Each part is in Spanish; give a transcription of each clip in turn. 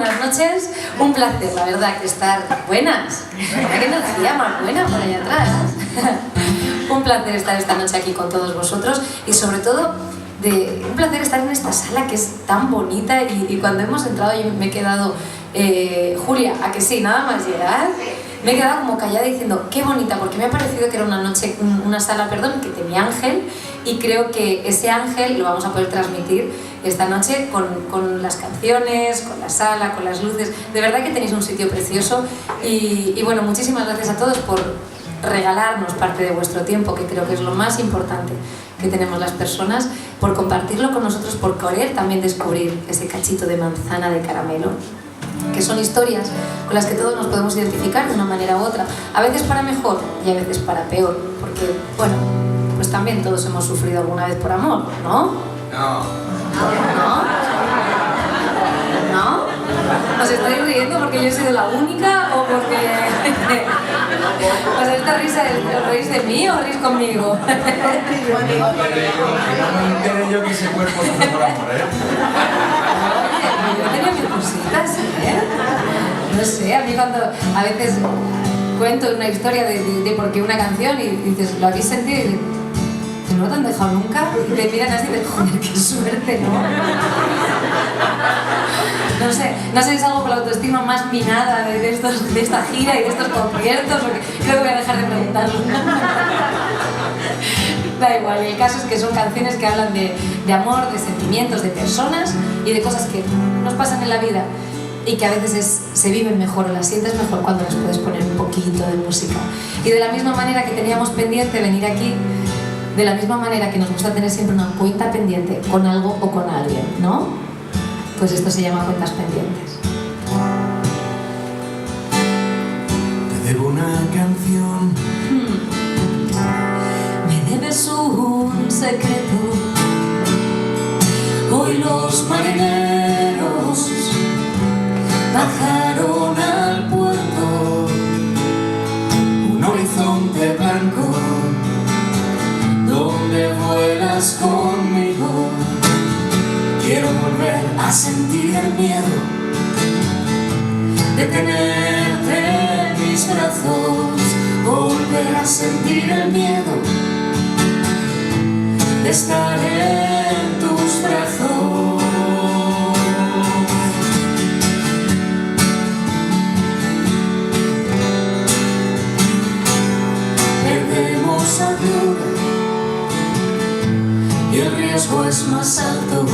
buenas noches. Un placer, la verdad, que estar buenas. ¿Qué energía más buena por allá atrás? Un placer estar esta noche aquí con todos vosotros y sobre todo un placer estar en esta sala que es tan bonita y cuando hemos entrado yo me he quedado... Julia, ¿a que sí? Nada más llegar me he quedado como callada diciendo qué bonita, porque me ha parecido que era una sala que tenía ángel, y creo que ese ángel lo vamos a poder transmitir esta noche con las canciones, con la sala, con las luces. De verdad que tenéis un sitio precioso y bueno, muchísimas gracias a todos por regalarnos parte de vuestro tiempo, que creo que es lo más importante que tenemos las personas, por compartirlo con nosotros, por querer también descubrir ese cachito de manzana de caramelo, que son historias con las que todos nos podemos identificar de una manera u otra, a veces para mejor y a veces para peor, porque, bueno, pues también todos hemos sufrido alguna vez por amor, ¿no? No. ¿No? ¿No? ¿Os estáis riendo porque yo he sido la única o porque... ¿Os esta risa, os reís de mí o reís conmigo? Yo que ese cuerpo no por amor, Yo tenía mis cositas, No sé, a mí cuando a veces cuento una historia de por qué una canción y dices, ¿lo habéis sentido? Y dices, ¿no te han dejado nunca? Y te miran así y dices, joder, qué suerte, ¿no? No sé si es algo con la autoestima más minada de esta gira y de estos conciertos, porque creo que voy a dejar de preguntarlo. Da igual, el caso es que son canciones que hablan de amor, de sentimientos, de personas y de cosas que nos pasan en la vida y que a veces se viven mejor o las sientes mejor cuando les puedes poner un poquito de música. Y de la misma manera que teníamos pendiente venir aquí, de la misma manera que nos gusta tener siempre una cuenta pendiente con algo o con alguien, ¿no? Pues esto se llama cuentas pendientes. Te debo una canción. Me debes un secreto. Hoy los marineros bajaron al puerto, un horizonte blanco donde vuelas conmigo. Quiero volver a sentir el miedo de tenerte en mis brazos, volver a sentir el miedo de estar en tus brazos. Perdemos altura y el riesgo es más alto.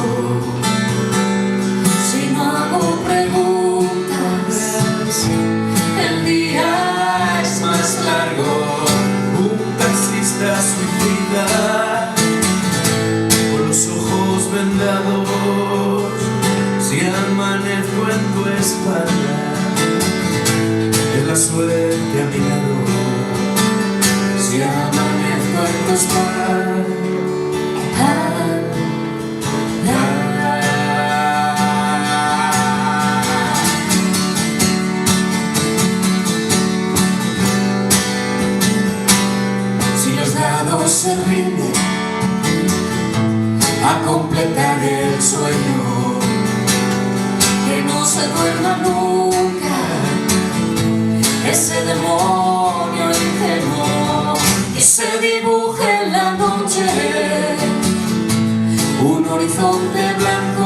Si no hago preguntas, el día es más largo. Un taxista suicida con los ojos vendados. Si amanezco en tu espalda, es la suerte a mi lado. Si amanezco en tu espalda, se rinde a completar el sueño, que no se duerma nunca ese demonio ingenuo, que se dibuje en la noche un horizonte blanco